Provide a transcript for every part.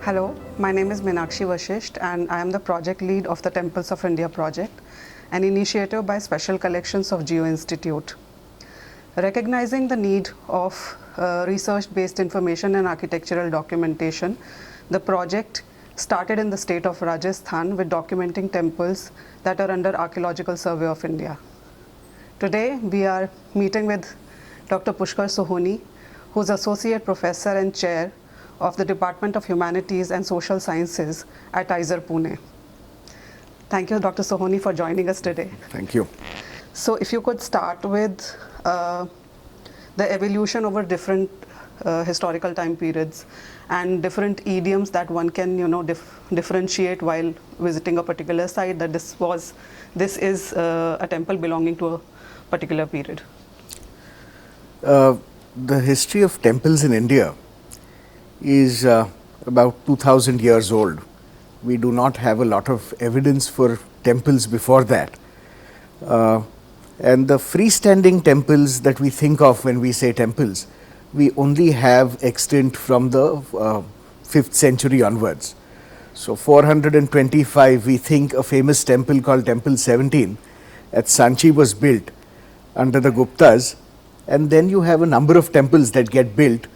Hello, my name is Meenakshi Vashisth and I am the project lead of the Temples of India project, an initiative by Special Collections of Geo Institute. Recognizing the need of research-based information and architectural documentation, the project started in the state of Rajasthan with documenting temples that are under Archaeological Survey of India. Today, we are meeting with Dr. Pushkar Sohoni, who is Associate Professor and Chair of the Department of Humanities and Social Sciences at IISER Pune. Thank you, Dr. Sohoni, for joining us today. Thank you. So if you could start with the evolution over different historical time periods and different idioms that one can differentiate while visiting a particular site, that this is a temple belonging to a particular period. The history of temples in India is about 2000 years old. We do not have a lot of evidence for temples before that. And the freestanding temples that we think of when we say temples, we only have extant from the 5th century onwards. So 425, we think a famous temple called Temple 17 at Sanchi was built under the Guptas, and then you have a number of temples that get built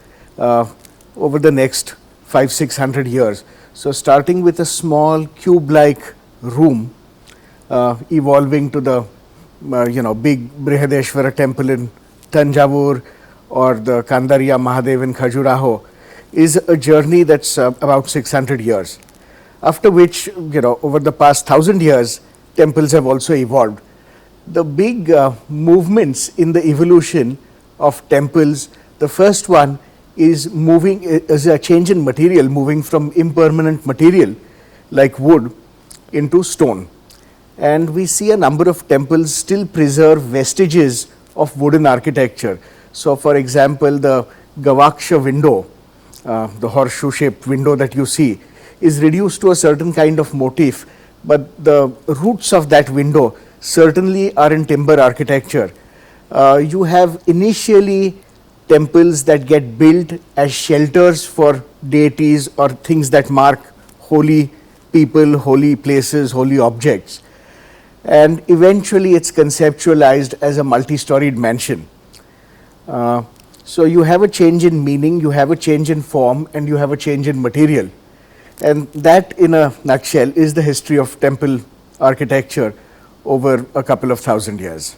over the next 500-600 years. So starting with a small cube-like room, evolving to the big Brihadeshwara temple in Tanjavur or the Kandariya Mahadev in Khajuraho is a journey that's about 600 years. After which, over the past 1000 years, temples have also evolved. The big movements in the evolution of temples, the first one is a change in material, moving from impermanent material like wood into stone. And we see a number of temples still preserve vestiges of wooden architecture. So for example, the Gavaksha window, the horseshoe shaped window that you see, is reduced to a certain kind of motif, but the roots of that window certainly are in timber architecture. You have initially temples that get built as shelters for deities or things that mark holy people, holy places, holy objects. And eventually it's conceptualized as a multi-storied mansion. So you have a change in meaning, you have a change in form, and you have a change in material. And that, in a nutshell, is the history of temple architecture over a couple of thousand years.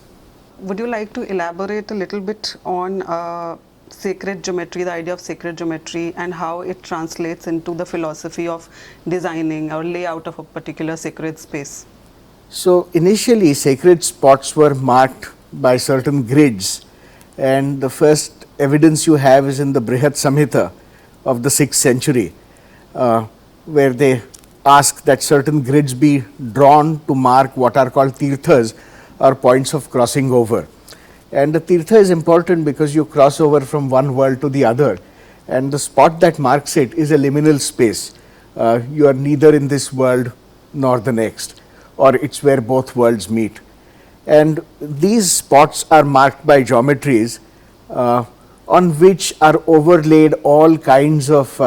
Would you like to elaborate a little bit on sacred geometry, the idea of sacred geometry, and how it translates into the philosophy of designing or layout of a particular sacred space? So initially, sacred spots were marked by certain grids, and the first evidence you have is in the Brihat Samhita of the 6th century, where they ask that certain grids be drawn to mark what are called tirthas, or points of crossing over. And the tirtha is important because you cross over from one world to the other, and the spot that marks it is a liminal space. You are neither in this world nor the next, or it's where both worlds meet. And these spots are marked by geometries on which are overlaid all kinds of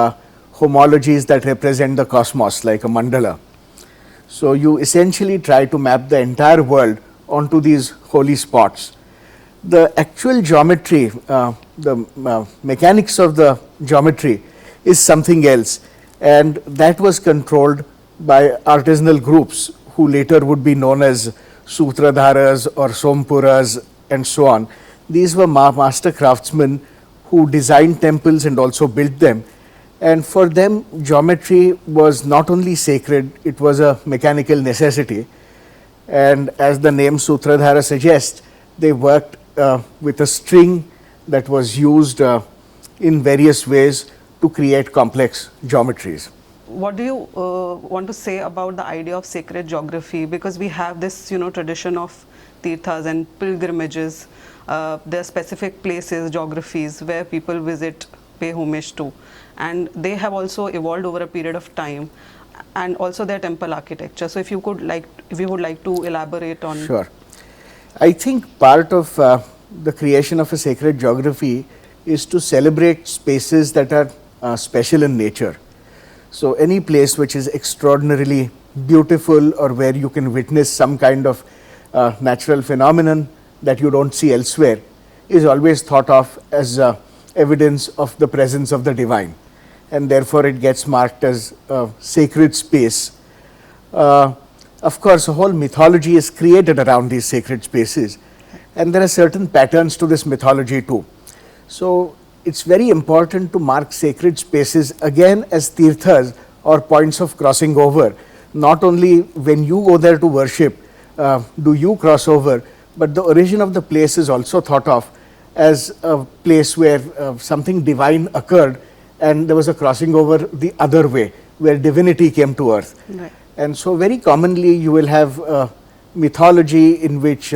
homologies that represent the cosmos, like a mandala. So you essentially try to map the entire world onto these holy spots. The actual geometry, the mechanics of the geometry is something else, and that was controlled by artisanal groups who later would be known as Sutradharas or Sompuras and so on. These were master craftsmen who designed temples and also built them, and for them geometry was not only sacred, it was a mechanical necessity. And as the name Sutradhara suggests, they worked with a string that was used in various ways to create complex geometries. What do you want to say about the idea of sacred geography? Because we have this tradition of tirthas and pilgrimages. There are specific places, geographies where people visit, pay homage to, and they have also evolved over a period of time, and also their temple architecture. So if you would like to elaborate on. Sure. I think part of the creation of a sacred geography is to celebrate spaces that are special in nature. So any place which is extraordinarily beautiful or where you can witness some kind of natural phenomenon that you don't see elsewhere is always thought of as evidence of the presence of the divine, and therefore it gets marked as a sacred space. Of course, a whole mythology is created around these sacred spaces, and there are certain patterns to this mythology too. So it's very important to mark sacred spaces again as tirthas or points of crossing over. Not only when you go there to worship do you cross over, but the origin of the place is also thought of as a place where something divine occurred and there was a crossing over the other way where divinity came to earth. Right. And so very commonly you will have mythology in which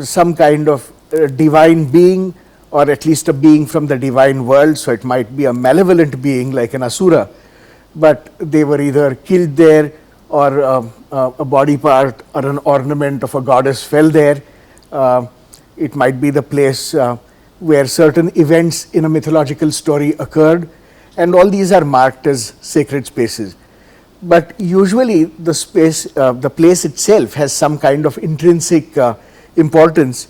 some kind of divine being, or at least a being from the divine world, so it might be a malevolent being like an asura, but they were either killed there or a body part or an ornament of a goddess fell there. It might be the place where certain events in a mythological story occurred, and all these are marked as sacred spaces. But usually the space, the place itself has some kind of intrinsic importance,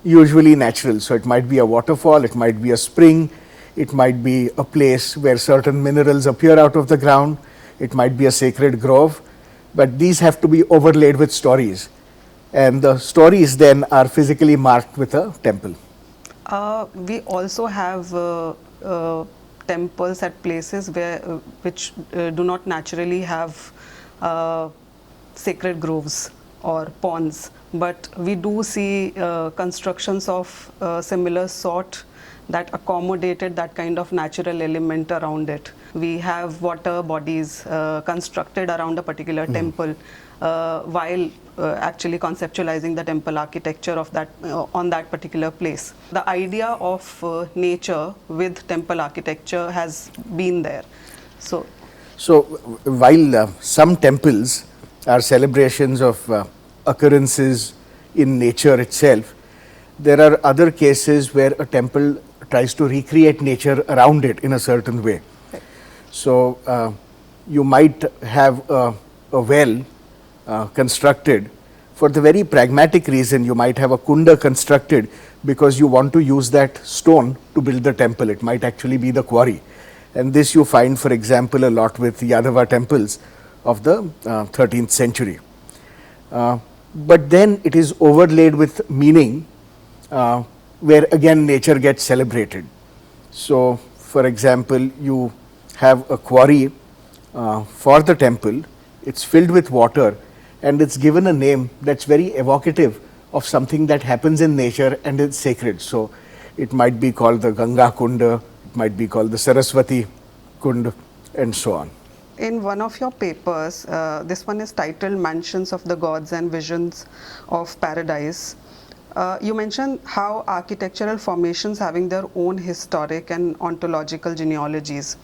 usually natural. So it might be a waterfall, it might be a spring, it might be a place where certain minerals appear out of the ground, it might be a sacred grove, but these have to be overlaid with stories, and the stories then are physically marked with a temple. We also have temples at places where which do not naturally have sacred groves or ponds, but we do see constructions of similar sort that accommodated that kind of natural element around it. We have water bodies constructed around a particular temple while actually conceptualizing the temple architecture of that on that particular place. The idea of nature with temple architecture has been there. So while some temples are celebrations of occurrences in nature itself, there are other cases where a temple tries to recreate nature around it in a certain way. So you might have a well constructed for the very pragmatic reason. You might have a kunda constructed because you want to use that stone to build the temple. It might actually be the quarry, and this you find, for example, a lot with Yadava temples of the 13th century. But then it is overlaid with meaning where again nature gets celebrated. So for example, you have a quarry for the temple, it's filled with water, and it's given a name that's very evocative of something that happens in nature and it's sacred. So it might be called the Ganga Kunda, it might be called the Saraswati Kund, and so on. in one of your papers, this one is titled Mansions of the Gods and Visions of Paradise. You mentioned how architectural formations having their own historic and ontological genealogies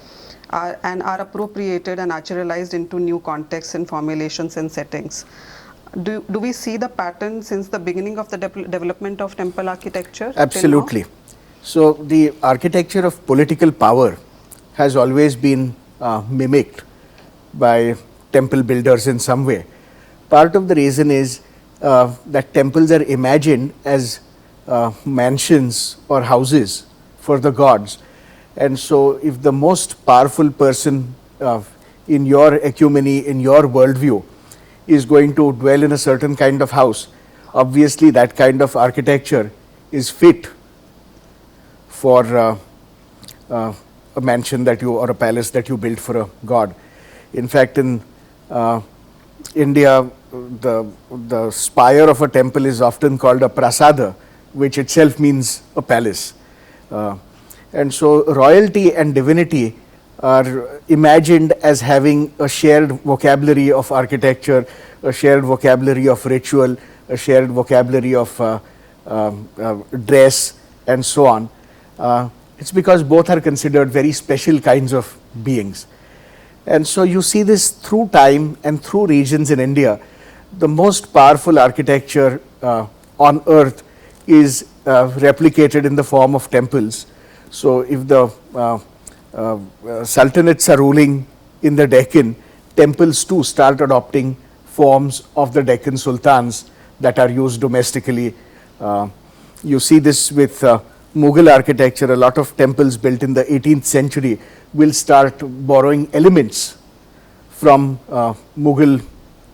are appropriated and naturalized into new contexts and formulations and settings. Do we see the pattern since the beginning of the development of temple architecture? Absolutely. So the architecture of political power has always been mimicked by temple builders in some way. Part of the reason is that temples are imagined as mansions or houses for the gods, and so if the most powerful person in your ecumeny, in your worldview, is going to dwell in a certain kind of house, obviously that kind of architecture is fit for a mansion that you, or a palace that you built for a god. In fact, in India, the spire of a temple is often called a prasada, which itself means a palace. And so royalty and divinity are imagined as having a shared vocabulary of architecture, a shared vocabulary of ritual, a shared vocabulary of dress, and so on. It's because both are considered very special kinds of beings. And so you see this through time and through regions in India. The most powerful architecture on earth is replicated in the form of temples. So if the sultanates are ruling in the Deccan, temples too start adopting forms of the Deccan sultans that are used domestically. You see this with Mughal architecture. A lot of temples built in the 18th century will start borrowing elements from Mughal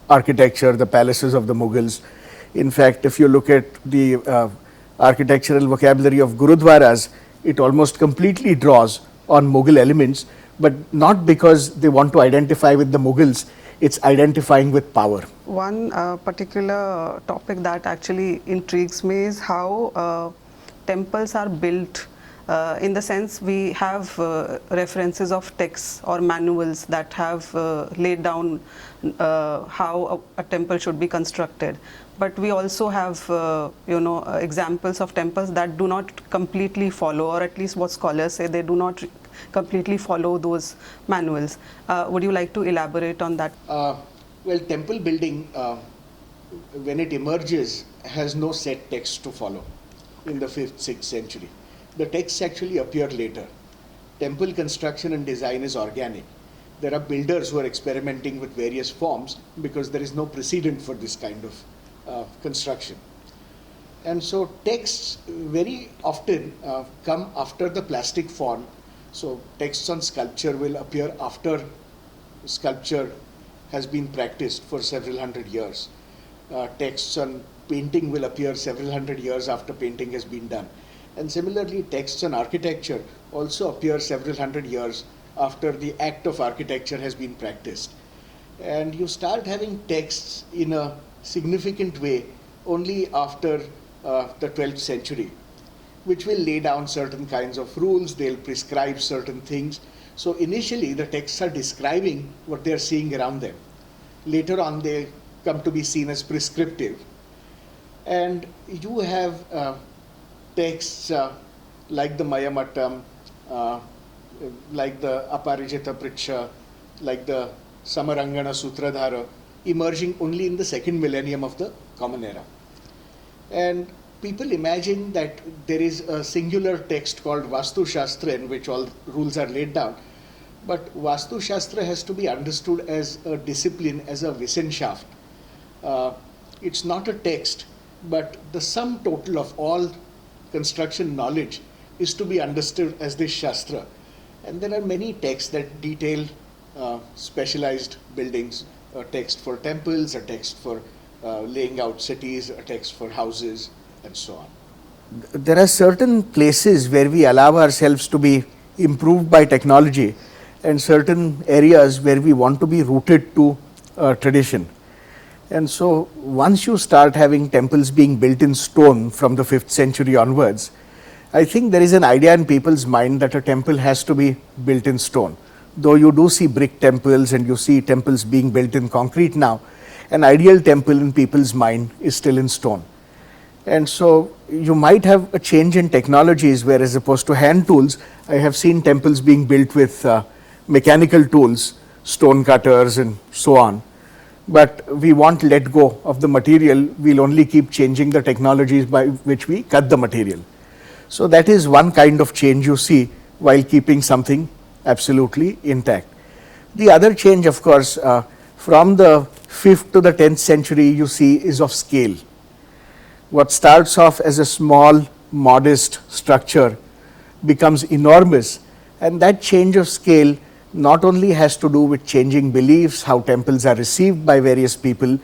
architecture, the palaces of the Mughals. In fact, if you look at the architectural vocabulary of Gurudwaras, it almost completely draws on Mughal elements, but not because they want to identify with the Mughals, it's identifying with power. One particular topic that actually intrigues me is how temples are built. In the sense, we have references of texts or manuals that have laid down how a temple should be constructed. But we also have, examples of temples that do not completely follow, or at least what scholars say, they do not completely follow those manuals. Would you like to elaborate on that? Well, temple building, when it emerges, has no set text to follow in the 5th, 6th century. The texts actually appear later. Temple construction and design is organic. There are builders who are experimenting with various forms because there is no precedent for this kind of construction. And so texts very often come after the plastic form. So texts on sculpture will appear after sculpture has been practiced for several hundred years. Texts on painting will appear several hundred years after painting has been done. And similarly, texts on architecture also appear several hundred years after the act of architecture has been practiced. And you start having texts in a significant way only after the 12th century, which will lay down certain kinds of rules, they'll prescribe certain things. So initially the texts are describing what they're seeing around them. Later on they come to be seen as prescriptive. And you have texts like the Mayamatam, like the Aparijita Pritsha, like the Samarangana Sutradhara, emerging only in the 2nd millennium of the Common Era. And people imagine that there is a singular text called Vastu Shastra in which all rules are laid down. But Vastu Shastra has to be understood as a discipline, as a Wissenschaft. It's not a text, but the sum total of all construction knowledge is to be understood as this Shastra. And there are many texts that detail specialized buildings, a text for temples, a text for laying out cities, a text for houses, and so on. There are certain places where we allow ourselves to be improved by technology, and certain areas where we want to be rooted to tradition. And so once you start having temples being built in stone from the 5th century onwards, I think there is an idea in people's mind that a temple has to be built in stone. Though you do see brick temples and you see temples being built in concrete now, an ideal temple in people's mind is still in stone. And so you might have a change in technologies where, as opposed to hand tools, I have seen temples being built with mechanical tools, stone cutters and so on. But we won't let go of the material, we'll only keep changing the technologies by which we cut the material. So that is one kind of change you see while keeping something absolutely intact. The other change, of course, from the 5th to the 10th century you see is of scale. What starts off as a small, modest structure becomes enormous, and that change of scale not only has to do with changing beliefs, how temples are received by various people,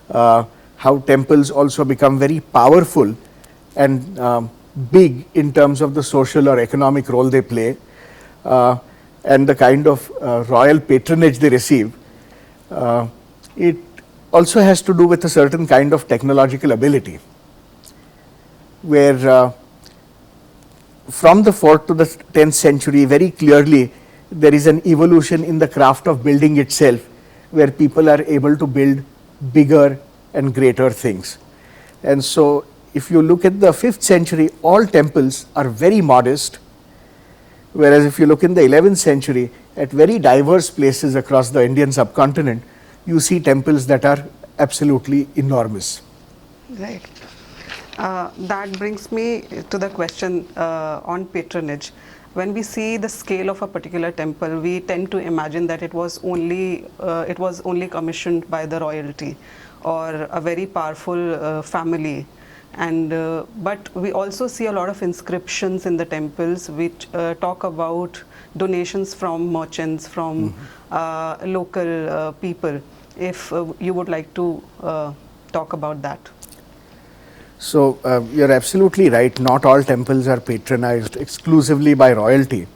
how temples also become very powerful and big in terms of the social or economic role they play, and the kind of royal patronage they receive. It also has to do with a certain kind of technological ability, where from the 4th to the 10th century, very clearly there is an evolution in the craft of building itself, where people are able to build bigger and greater things. And so if you look at the 5th century, all temples are very modest, whereas if you look in the 11th century, at very diverse places across the Indian subcontinent, you see temples that are absolutely enormous. Right. That brings me to the question on patronage. when we see the scale of a particular temple, we tend to imagine that it was only commissioned by the royalty or a very powerful family. And but we also see a lot of inscriptions in the temples which talk about donations from merchants, from local people. If you would like to talk about that. So you're absolutely right. Not all temples are patronized exclusively by royalty.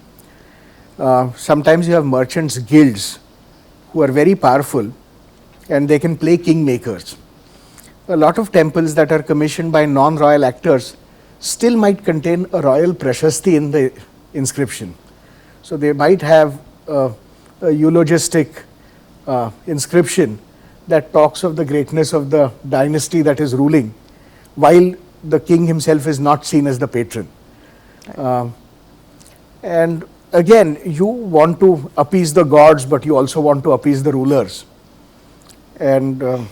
Sometimes you have merchants' guilds who are very powerful and they can play kingmakers. A lot of temples that are commissioned by non-royal actors still might contain a royal prashasti in the inscription. So they might have a eulogistic inscription that talks of the greatness of the dynasty that is ruling, while the king himself is not seen as the patron. And again, you want to appease the gods, but you also want to appease the rulers. And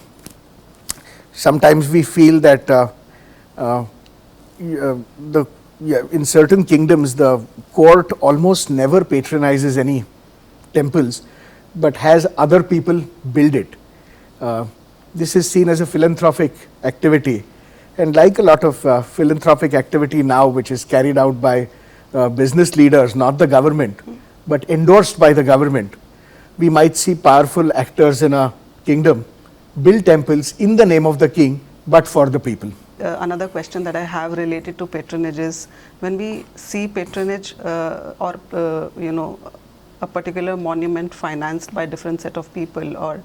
sometimes we feel that in certain kingdoms, the court almost never patronizes any temples, but has other people build it. This is seen as a philanthropic activity. And like a lot of philanthropic activity now, which is carried out by business leaders, not the government, but endorsed by the government, we might see powerful actors in a kingdom build temples in the name of the king, but for the people. Another question that I have related to patronage is, when we see patronage or a particular monument financed by different set of people or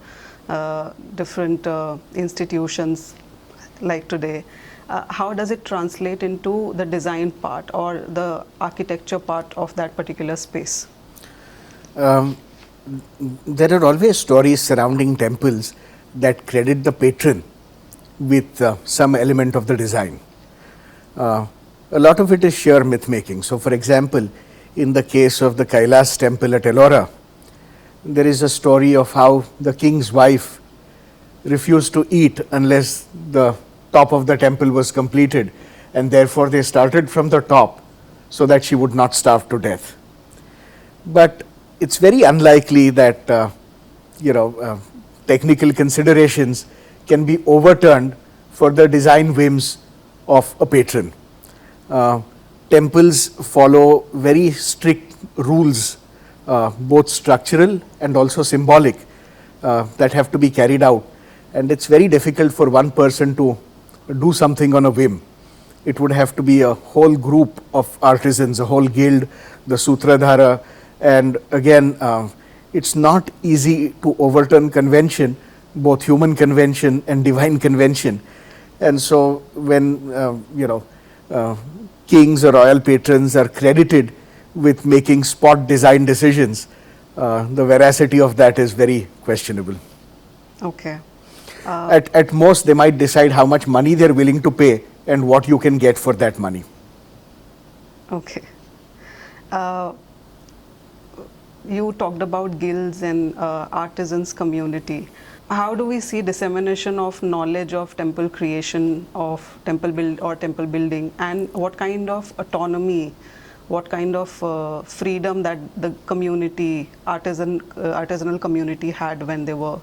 different institutions like today, how does it translate into the design part or the architecture part of that particular space? There are always stories surrounding temples that credit the patron with some element of the design. A lot of it is sheer myth making. So, for example, in the case of the Kailas temple at Ellora, there is a story of how the king's wife refused to eat unless the top of the temple was completed, and therefore they started from the top so that she would not starve to death. But it's very unlikely that technical considerations can be overturned for the design whims of a patron. Temples follow very strict rules, both structural and also symbolic, that have to be carried out, and it's very difficult for one person to do something on a whim. It would have to be a whole group of artisans, a whole guild, the Sutradhara, and again, it's not easy to overturn convention, both human convention and divine convention. And so when kings or royal patrons are credited with making spot design decisions, the veracity of that is very questionable. Okay. At most, they might decide how much money they're willing to pay and what you can get for that money. Okay. You talked about guilds and artisans community. How do we see dissemination of knowledge of temple creation, of temple building, and what kind of autonomy, what kind of freedom that the community, artisanal community had when they were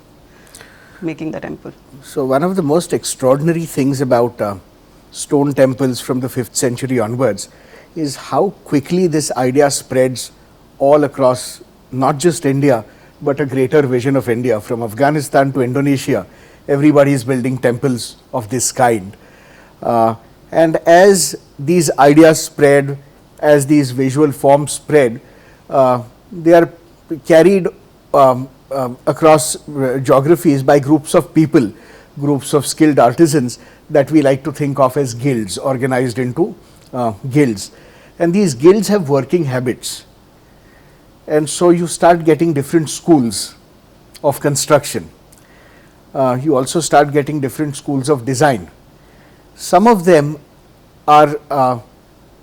making the temple? So one of the most extraordinary things about stone temples from the 5th century onwards is how quickly this idea spreads all across not just India, but a greater vision of India. From Afghanistan to Indonesia, everybody is building temples of this kind. And as these ideas spread, as these visual forms spread, they are carried across geographies by groups of people, groups of skilled artisans that we like to think of as guilds, organized into guilds. And these guilds have working habits. And so you start getting different schools of construction. You also start getting different schools of design. Some of them are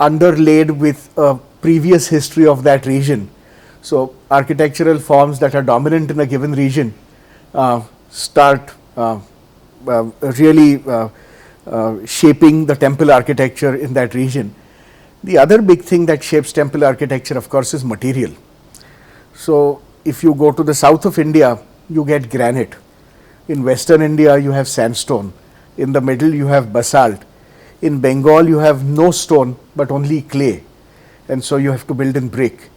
underlaid with a previous history of that region. So architectural forms that are dominant in a given region start really shaping the temple architecture in that region. The other big thing that shapes temple architecture, of course, is material. So, if you go to the south of India, you get granite. In western India, you have sandstone. In the middle, you have basalt. In Bengal, you have no stone but only clay, and so you have to build in brick.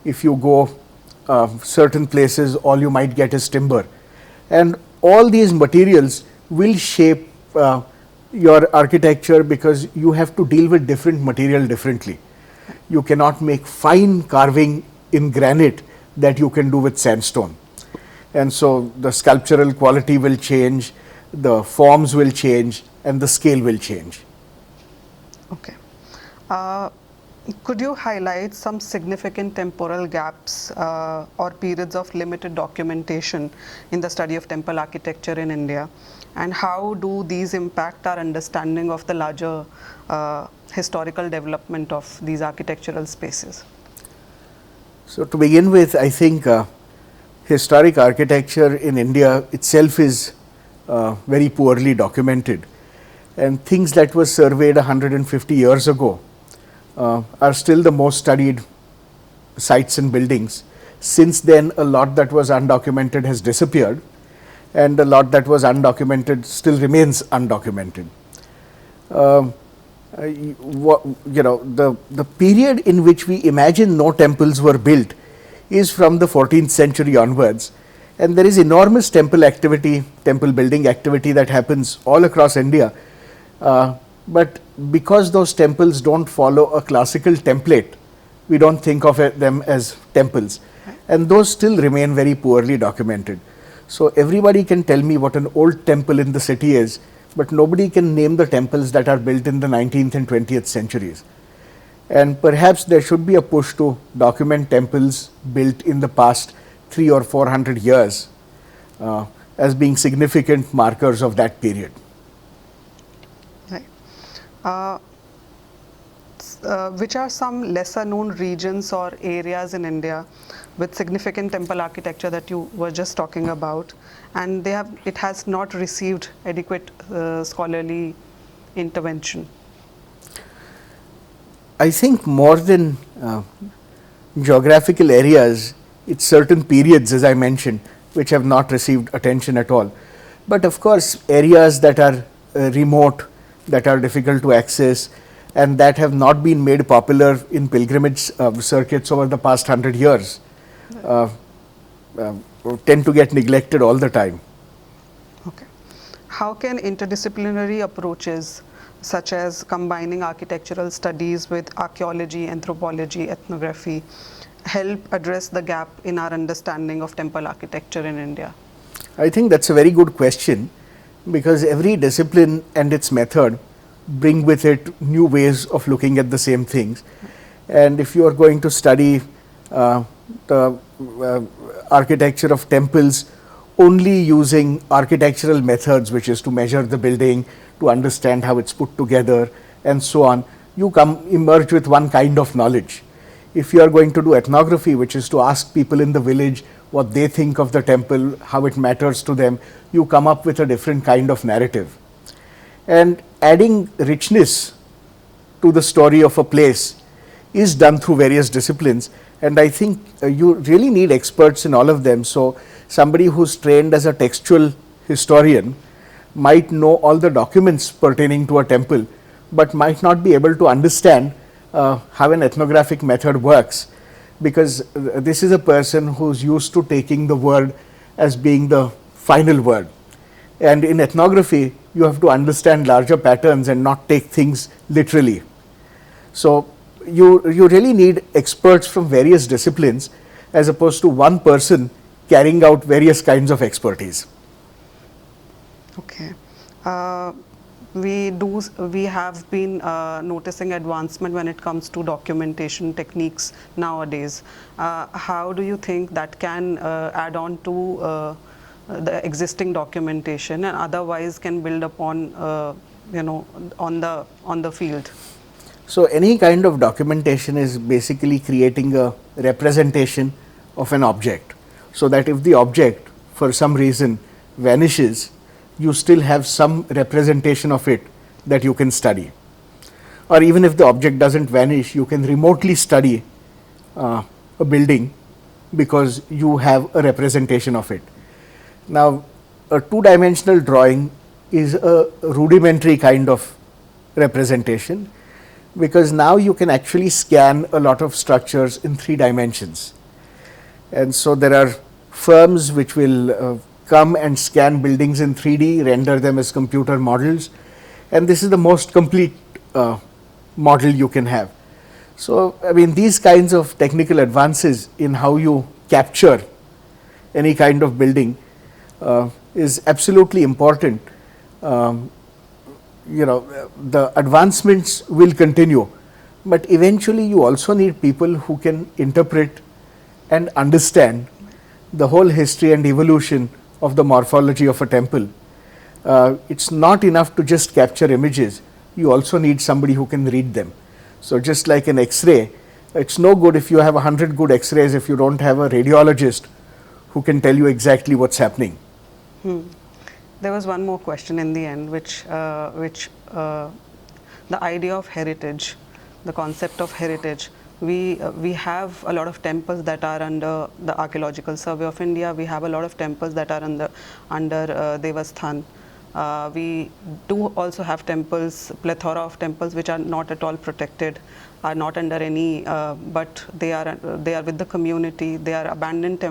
If you go certain places, all you might get is timber. And all these materials will shape your architecture because you have to deal with different material differently. You cannot make fine carving in granite that you can do with sandstone. And so the sculptural quality will change, the forms will change, and the scale will change. Okay. Could you highlight some significant temporal gaps or periods of limited documentation in the study of temple architecture in India? And how do these impact our understanding of the larger historical development of these architectural spaces? So, to begin with, I think historic architecture in India itself is very poorly documented, and things that were surveyed 150 years ago are still the most studied sites and buildings. Since then, a lot that was undocumented has disappeared, and a lot that was undocumented still remains undocumented. The period in which we imagine no temples were built is from the 14th century onwards, and there is enormous temple activity, temple building activity that happens all across India. But because those temples don't follow a classical template, we don't think of them as temples, and those still remain very poorly documented. So everybody can tell me what an old temple in the city is, but nobody can name the temples that are built in the 19th and 20th centuries. And perhaps there should be a push to document temples built in the past 300 or 400 years as being significant markers of that period. Right. Which are some lesser known regions or areas in India with significant temple architecture that you were just talking about, and it has not received adequate scholarly intervention? I think more than geographical areas, it's certain periods, as I mentioned, which have not received attention at all. But of course, areas that are remote, that are difficult to access, and that have not been made popular in pilgrimage circuits over the past 100 years tend to get neglected all the time. Okay. How can interdisciplinary approaches such as combining architectural studies with archaeology, anthropology, ethnography help address the gap in our understanding of temple architecture in India? I think that's a very good question, because every discipline and its method bring with it new ways of looking at the same things. And if you are going to study the architecture of temples only using architectural methods, which is to measure the building, to understand how it's put together and so on, you emerge with one kind of knowledge. If you are going to do ethnography, which is to ask people in the village what they think of the temple, how it matters to them, you come up with a different kind of narrative. And adding richness to the story of a place is done through various disciplines, and I think you really need experts in all of them. So somebody who's trained as a textual historian might know all the documents pertaining to a temple, but might not be able to understand how an ethnographic method works, because this is a person who's used to taking the word as being the final word. And in ethnography, you have to understand larger patterns and not take things literally. So you really need experts from various disciplines as opposed to one person carrying out various kinds of expertise. Okay. We have been noticing advancement when it comes to documentation techniques nowadays. How do you think that can add on to the existing documentation, and otherwise can build upon on the field? So any kind of documentation is basically creating a representation of an object, so that if the object for some reason vanishes, you still have some representation of it that you can study. or even if the object doesn't vanish, you can remotely study a building because you have a representation of it. Now, a two-dimensional drawing is a rudimentary kind of representation, because now you can actually scan a lot of structures in 3 dimensions. And so there are firms which will come and scan buildings in 3D, render them as computer models, and this is the most complete model you can have. So, I mean, these kinds of technical advances in how you capture any kind of building is absolutely important. The advancements will continue, but eventually you also need people who can interpret and understand the whole history and evolution of the morphology of a temple. It's not enough to just capture images, you also need somebody who can read them. So just like an X-ray, it's no good if you have 100 good X-rays if you don't have a radiologist who can tell you exactly what's happening. There was one more question in the end, which the idea of heritage, the concept of heritage. We have a lot of temples that are under the Archaeological Survey of India. We have a lot of temples that are under Devasthan. We do also have temples, plethora of temples which are not at all protected, are not under any, but they are with the community. They are abandoned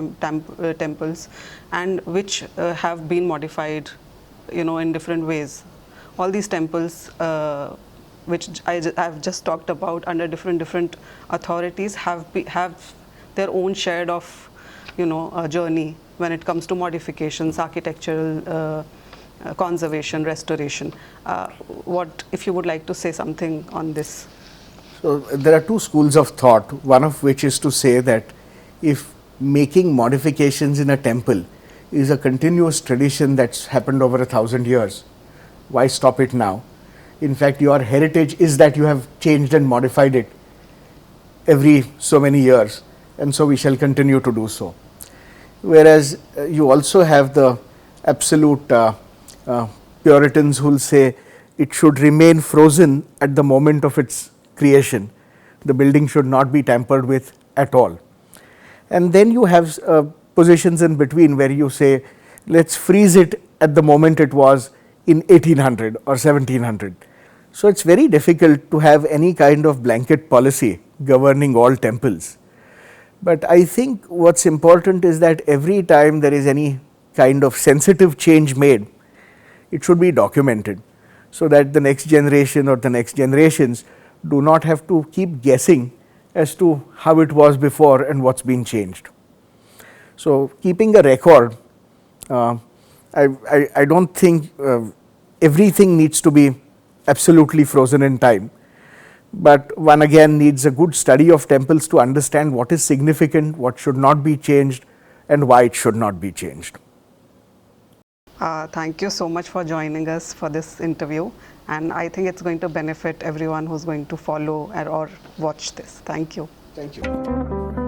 temples, and which have been modified, in different ways. All these temples, which I've just talked about under different authorities, have their own share of, journey when it comes to modifications, architectural. Conservation, restoration. What if you would like to say something on this? So there are 2 schools of thought, one of which is to say that if making modifications in a temple is a continuous tradition that's happened over 1,000 years, why stop it now? In fact, your heritage is that you have changed and modified it every so many years, and so we shall continue to do so. Whereas you also have the absolute Puritans who will say it should remain frozen at the moment of its creation. The building should not be tampered with at all. And then you have positions in between where you say, let's freeze it at the moment it was in 1800 or 1700. So it's very difficult to have any kind of blanket policy governing all temples. But I think what's important is that every time there is any kind of sensitive change made, it should be documented, so that the next generation or the next generations do not have to keep guessing as to how it was before and what's been changed. So keeping a record, I don't think everything needs to be absolutely frozen in time, but one again needs a good study of temples to understand what is significant, what should not be changed, and why it should not be changed. Thank you so much for joining us for this interview, and I think it's going to benefit everyone who's going to follow or watch this. Thank you. Thank you.